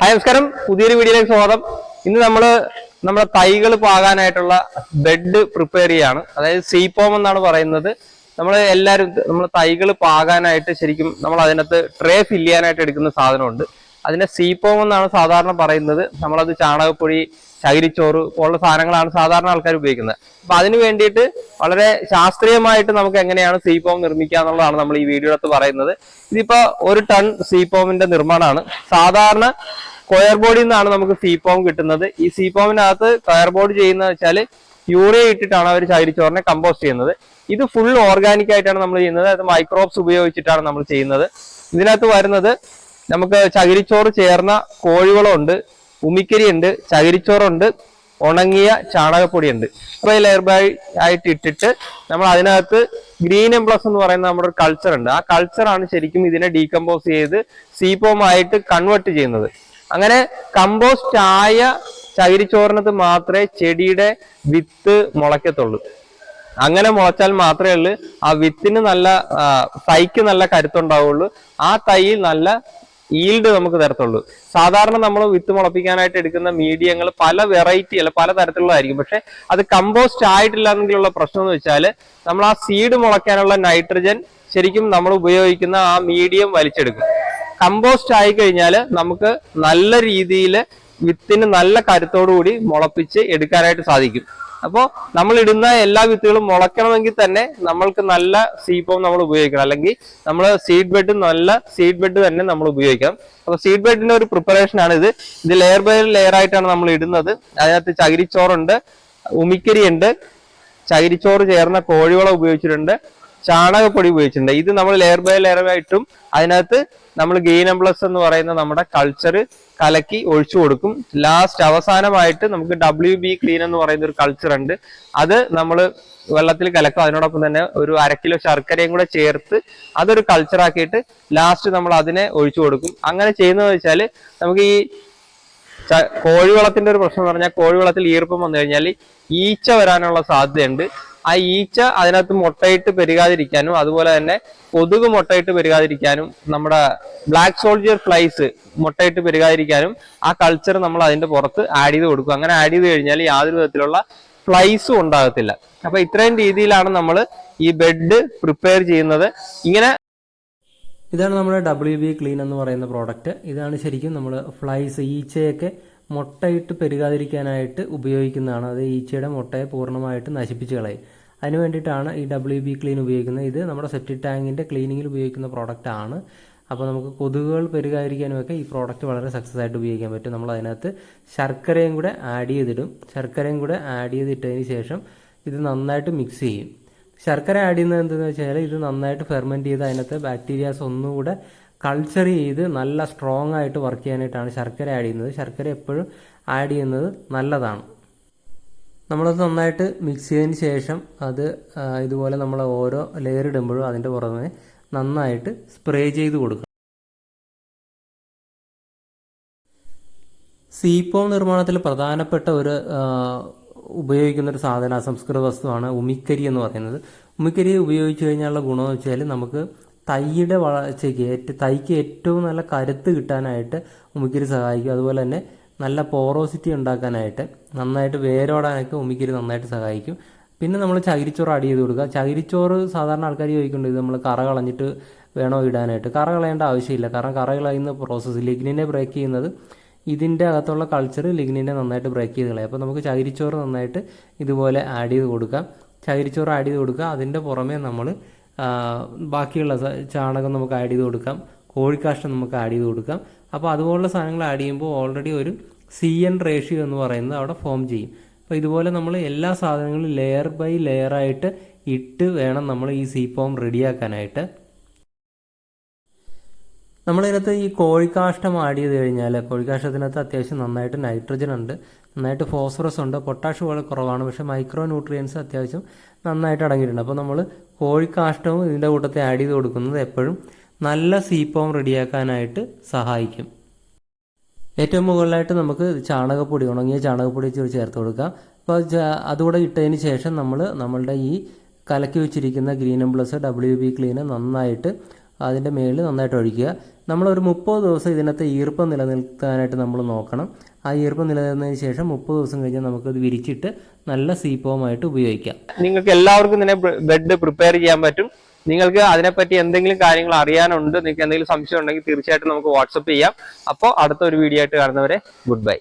Hi നമസ്കാരം, പുതിയൊരു വീഡിയോയിലേക്ക് സ്വാഗതം. ഇന്ന് നമ്മുടെ തൈകൾ പാകാനായിട്ടുള്ള ബെഡ് പ്രിപ്പയർ ചെയ്യാണ്. അതായത് സീപോം എന്നാണ് പറയുന്നത്. നമ്മൾ തൈകൾ പാകാനായിട്ട് ശരിക്കും നമ്മൾ അതിനകത്ത് ട്രേ ഫില്ല് ചെയ്യാനായിട്ട് എടുക്കുന്ന സാധനമുണ്ട്. അതിനെ സീപോം എന്നാണ് സാധാരണ പറയുന്നത്. നമ്മളത് ചാണകപ്പൊടി, ചകിരിച്ചോറ് പോലുള്ള സാധനങ്ങളാണ് സാധാരണ ആൾക്കാർ ഉപയോഗിക്കുന്നത്. അപ്പൊ അതിന് വേണ്ടിയിട്ട് വളരെ ശാസ്ത്രീയമായിട്ട് നമുക്ക് എങ്ങനെയാണ് സീപോം നിർമ്മിക്കുക എന്നുള്ളതാണ് നമ്മൾ ഈ വീഡിയോയിൽ പറയുന്നത്. ഇതിപ്പോ 1 ടൺ സീപോമിന്റെ നിർമ്മാണമാണ്. സാധാരണ കൊയർ ബോർഡിൽ നിന്നാണ് നമുക്ക് സീപോം കിട്ടുന്നത്. ഈ സീപോമിനകത്ത് കൊയർ ബോർഡ് ചെയ്യുന്നത് വെച്ചാൽ യൂറിയ ഇട്ടിട്ടാണ് അവർ ചകിരിച്ചോറിനെ കമ്പോസ്റ്റ് ചെയ്യുന്നത്. ഇത് ഫുൾ ഓർഗാനിക് ആയിട്ടാണ് നമ്മൾ ചെയ്യുന്നത്. അത് മൈക്രോബ്സ് ഉപയോഗിച്ചിട്ടാണ് നമ്മൾ ചെയ്യുന്നത്. ഇതിനകത്ത് വരുന്നത് നമുക്ക് ചകിരിച്ചോറ് ചേർന്ന കോഴിവളമുണ്ട്, ഉമിക്കരിയുണ്ട്, ചകിരിച്ചോറുണ്ട്, ഉണങ്ങിയ ചാണകപ്പൊടിയുണ്ട്. അപ്പൊ ഈ ലെയർ ബൈ ആയിട്ട് ഇട്ടിട്ട് നമ്മൾ അതിനകത്ത് ഗ്രീൻ എംപ്ലസ് എന്ന് പറയുന്ന നമ്മുടെ ഒരു കൾച്ചർ ഉണ്ട്. ആ കൾച്ചറാണ് ശരിക്കും ഇതിനെ ഡീകമ്പോസ് ചെയ്ത് സീപോം ആയിട്ട് കൺവേർട്ട് ചെയ്യുന്നത്. അങ്ങനെ കമ്പോസ്റ്റ് ആയ ചകിരിച്ചോറിനകത്ത് മാത്രമേ ചെടിയുടെ വിത്ത് മുളയ്ക്കത്തുള്ളൂ. അങ്ങനെ മുളച്ചാൽ മാത്രമേ ഉള്ളൂ ആ വിത്തിന് തൈക്ക് നല്ല കരുത്തുണ്ടാവുള്ളൂ. ആ തൈ നല്ല ഈൽഡ് നമുക്ക് തരത്തുള്ളൂ. സാധാരണ നമ്മൾ വിത്ത് മുളപ്പിക്കാനായിട്ട് എടുക്കുന്ന മീഡിയങ്ങൾ പല വെറൈറ്റി അല്ല പല തരത്തിലുള്ളതായിരിക്കും. പക്ഷെ അത് കമ്പോസ്റ്റ് ആയിട്ടില്ല എന്നെങ്കിലുള്ള പ്രശ്നം എന്ന് വെച്ചാൽ നമ്മൾ ആ സീഡ് മുളയ്ക്കാനുള്ള നൈട്രജൻ ശരിക്കും നമ്മൾ ഉപയോഗിക്കുന്ന ആ മീഡിയം വലിച്ചെടുക്കും. കമ്പോസ്റ്റ് ആയി കഴിഞ്ഞാൽ നമുക്ക് നല്ല രീതിയിൽ വിത്തിന് നല്ല കരുത്തോടു കൂടി മുളപ്പിച്ച് എടുക്കാനായിട്ട് സാധിക്കും. അപ്പോൾ നമ്മൾ ഇടുന്ന എല്ലാ വിത്തുകളും മുളയ്ക്കണമെങ്കിൽ തന്നെ നമ്മൾക്ക് നല്ല സീപോം നമ്മൾ ഉപയോഗിക്കണം. അല്ലെങ്കിൽ നമ്മൾ നല്ല സീഡ് ബെഡ് തന്നെ നമ്മൾ ഉപയോഗിക്കണം. അപ്പൊ സീഡ് ബെഡിന്റെ ഒരു പ്രിപ്പറേഷൻ ആണ് ഇത്. ലെയർ ബൈ ലെയർ ആയിട്ടാണ് നമ്മൾ ഇടുന്നത്. അതിനകത്ത് ചകിരിച്ചോറുണ്ട്, ഉമിക്കരിയുണ്ട്, ചകിരിച്ചോറ് ചേർന്ന കോഴിവളം ഉപയോഗിച്ചിട്ടുണ്ട്, ചാണകപ്പൊടി ഉപയോഗിച്ചിട്ടുണ്ട്. ഇത് നമ്മൾ ലെയർ ബൈ ലെയർ ആയിട്ടും അതിനകത്ത് നമ്മൾ ഗ്രീൻ എംപ്ലസ് എന്ന് പറയുന്ന നമ്മുടെ കൾച്ചർ കലക്കി ഒഴിച്ചു കൊടുക്കും. ലാസ്റ്റ് അവസാനമായിട്ട് നമുക്ക് WB ക്ലീൻ എന്ന് പറയുന്ന ഒരു കൾച്ചർ ഉണ്ട്. അത് നമ്മൾ വെള്ളത്തിൽ കലക്കും. അതിനോടൊപ്പം തന്നെ ഒരു 1/2 കിലോ ശർക്കരയും കൂടെ ചേർത്ത് അതൊരു കൾച്ചർ ആക്കിയിട്ട് ലാസ്റ്റ് നമ്മൾ അതിനെ ഒഴിച്ചു കൊടുക്കും. അങ്ങനെ ചെയ്യുന്നത് വെച്ചാൽ നമുക്ക് ഈ കോഴിവളത്തിന്റെ ഒരു പ്രശ്നം എന്ന് പറഞ്ഞാൽ കോഴിവളത്തിൽ ഈർപ്പം വന്നു കഴിഞ്ഞാൽ ഈച്ച വരാനുള്ള സാധ്യതയുണ്ട്. ആ ഈച്ച അതിനകത്ത് മുട്ടയിട്ട് പെരുകാതിരിക്കാനും അതുപോലെ തന്നെ കൊതുക് മുട്ടയിട്ട് പെരുകാതിരിക്കാനും നമ്മുടെ ബ്ലാക്ക് സോൾജിയർ ഫ്ലൈസ് മുട്ടയിട്ട് പെരുകാതിരിക്കാനും ആ കൾച്ചർ നമ്മൾ അതിന്റെ പുറത്ത് ആഡ് ചെയ്ത് കൊടുക്കും. അങ്ങനെ ആഡ് ചെയ്ത് കഴിഞ്ഞാൽ യാതൊരു വിധത്തിലുള്ള ഫ്ലൈസും ഉണ്ടാകത്തില്ല. അപ്പൊ ഇത്രയും രീതിയിലാണ് നമ്മൾ ഈ ബെഡ് പ്രിപ്പയർ ചെയ്യുന്നത്. ഇതാണ് നമ്മുടെ WB ക്ലീൻ എന്ന് പറയുന്ന പ്രോഡക്റ്റ്. ഇതാണ് ശരിക്കും നമ്മൾ ഫ്ലൈസ്, ഈച്ചയൊക്കെ മുട്ടയിട്ട് പെരുകാതിരിക്കാനായിട്ട് ഉപയോഗിക്കുന്നതാണ്. അത് ഈച്ചയുടെ മുട്ടയെ പൂർണ്ണമായിട്ട് നശിപ്പിച്ച് കളയും. അതിന് വേണ്ടിയിട്ടാണ് ഈ WB ക്ലീൻ ഉപയോഗിക്കുന്നത്. ഇത് നമ്മുടെ സെപ്റ്റിക് ടാങ്കിൻ്റെ ക്ലീനിങ്ങിൽ ഉപയോഗിക്കുന്ന പ്രോഡക്റ്റ് ആണ്. അപ്പോൾ നമുക്ക് കൊതുകുകൾ പെരുകാതിരിക്കാനുമൊക്കെ ഈ പ്രോഡക്റ്റ് വളരെ സക്സസ് ആയിട്ട് ഉപയോഗിക്കാൻ പറ്റും. നമ്മൾ അതിനകത്ത് ശർക്കരയും കൂടെ ആഡ് ചെയ്തിടും. ശർക്കരയും കൂടെ ആഡ് ചെയ്തിട്ടതിന് ശേഷം ഇത് നന്നായിട്ട് മിക്സ് ചെയ്യും. ശർക്കര ആഡ് ചെയ്യുന്നത് എന്താണെന്ന് വെച്ചാൽ ഇത് നന്നായിട്ട് ഫെർമെൻറ്റ് ചെയ്ത് അതിനകത്ത് ബാക്ടീരിയാസ് ഒന്നുകൂടെ കൾച്ചർ ചെയ്ത് നല്ല സ്ട്രോങ് ആയിട്ട് വർക്ക് ചെയ്യാനായിട്ടാണ് ശർക്കര ആഡ് ചെയ്യുന്നത്. ശർക്കര എപ്പോഴും ആഡ് ചെയ്യുന്നത് നല്ലതാണ്. നമ്മളത് നന്നായിട്ട് മിക്സ് ചെയ്തതിന് ശേഷം അത് ഇതുപോലെ നമ്മൾ ഓരോ ലെയർ ഇടുമ്പോഴും അതിൻ്റെ പുറമെ നന്നായിട്ട് സ്പ്രേ ചെയ്ത് കൊടുക്കുക. സീപോം നിർമ്മാണത്തിൽ പ്രധാനപ്പെട്ട ഒരു ഉപയോഗിക്കുന്ന ഒരു സാധന അസംസ്കൃത വസ്തുവാണ് ഉമിക്കരി എന്ന് പറയുന്നത്. ഉമിക്കരി ഉപയോഗിച്ച് കഴിഞ്ഞാലുള്ള ഗുണമെന്ന് വെച്ചാൽ നമുക്ക് തൈയുടെ വളർച്ചയ്ക്ക് തൈക്ക് ഏറ്റവും നല്ല കരുത്ത് കിട്ടാനായിട്ട് ഉമിക്കരി സഹായിക്കും. അതുപോലെ തന്നെ നല്ല പോറോസിറ്റി ഉണ്ടാക്കാനായിട്ട് നന്നായിട്ട് വേരോടാനൊക്കെ ഉമിക്കരി നന്നായിട്ട് സഹായിക്കും. പിന്നെ നമ്മൾ ചകിരിച്ചോറ് ആഡ് ചെയ്ത് കൊടുക്കുക. ചകിരിച്ചോറ് സാധാരണ ആൾക്കാർ ചോദിക്കുന്നുണ്ട് ഇത് നമ്മൾ കറ കളഞ്ഞിട്ട് വേണോ ഇടാനായിട്ട്. കറ കളയേണ്ട ആവശ്യമില്ല. കാരണം കറ കളയുന്ന പ്രോസസ്സ് ലിഗ്നിനെ ബ്രേക്ക് ചെയ്യുന്നത് ഇതിൻ്റെ അകത്തുള്ള കൾച്ചർ ലിഗ്നിനെ നന്നായിട്ട് ബ്രേക്ക് ചെയ്ത് കളയും. അപ്പോൾ നമുക്ക് ചകിരിച്ചോറ് നന്നായിട്ട് ഇതുപോലെ ആഡ് ചെയ്ത് കൊടുക്കാം. ചകിരിച്ചോറ് ആഡ് ചെയ്ത് കൊടുക്കുക. അതിൻ്റെ പുറമെ നമ്മൾ ബാക്കിയുള്ള ചാണകം നമുക്ക് ആഡ് ചെയ്ത് കൊടുക്കാം. കോഴിക്കാഷ്ടം നമുക്ക് ആഡ് ചെയ്ത് കൊടുക്കാം. അപ്പോൾ അതുപോലുള്ള സാധനങ്ങൾ ആഡ് ചെയ്യുമ്പോൾ ഓൾറെഡി ഒരു CN റേഷ്യോ എന്ന് പറയുന്നത് അവിടെ ഫോം ചെയ്യും. അപ്പോൾ ഇതുപോലെ നമ്മൾ എല്ലാ സാധനങ്ങളും ലെയർ ബൈ ലെയർ ആയിട്ട് ഇട്ട് വേണം നമ്മൾ ഈ സീപോം റെഡിയാക്കാനായിട്ട്. നമ്മളിതിനകത്ത് ഈ കോഴിക്കാഷ്ടം ആഡ് ചെയ്ത് കഴിഞ്ഞാൽ കോഴിക്കാഷ്ടത്തിനകത്ത് അത്യാവശ്യം നന്നായിട്ട് നൈട്രജൻ ഉണ്ട്, നന്നായിട്ട് ഫോസ്ഫറസ് ഉണ്ട്, പൊട്ടാഷ് വളരെ കുറവാണ്. പക്ഷേ മൈക്രോ ന്യൂട്രിയൻസ് അത്യാവശ്യം നന്നായിട്ട് അടങ്ങിയിട്ടുണ്ട്. അപ്പോൾ നമ്മൾ കോഴിക്കാഷ്ടവും ഇതിൻ്റെ കൂട്ടത്തിൽ ആഡ് ചെയ്ത് കൊടുക്കുന്നത് എപ്പോഴും നല്ല സീപോം റെഡിയാക്കാനായിട്ട് സഹായിക്കും. ഏറ്റവും മുകളിലായിട്ട് നമുക്ക് ചാണകപ്പൊടി, ഉണങ്ങിയ ചാണകപ്പൊടി ചേർത്ത് കൊടുക്കാം. അപ്പോൾ അതുകൂടെ ഇട്ടതിന് ശേഷം നമ്മളുടെ ഈ കലക്കി വെച്ചിരിക്കുന്ന ഗ്രീൻ എംപ്ലസ് WB ക്ലീന് നന്നായിട്ട് അതിൻ്റെ മേളിൽ നന്നായിട്ട് ഒഴിക്കുക. നമ്മളൊരു 30 ദിവസം ഇതിനകത്ത് ഈർപ്പം നിലനിർത്താനായിട്ട് നമ്മൾ നോക്കണം. ആ ഈർപ്പം നിലനിന്നതിന് ശേഷം 30 ദിവസം കഴിഞ്ഞാൽ നമുക്കത് വിരിച്ചിട്ട് നല്ല സീപ്പോമായിട്ട് ഉപയോഗിക്കാം. നിങ്ങൾക്ക് എല്ലാവർക്കും തന്നെ ബെഡ് പ്രിപ്പയർ ചെയ്യാൻ പറ്റും. നിങ്ങൾക്ക് അതിനെപ്പറ്റി എന്തെങ്കിലും കാര്യങ്ങൾ അറിയാനുണ്ട്, നിങ്ങൾക്ക് എന്തെങ്കിലും സംശയം ഉണ്ടെങ്കിൽ തീർച്ചയായിട്ടും നമുക്ക് വാട്സപ്പ് ചെയ്യാം. അപ്പോൾ അടുത്ത ഒരു വീഡിയോ ആയിട്ട് കാണുന്നവരെ ഗുഡ് ബൈ.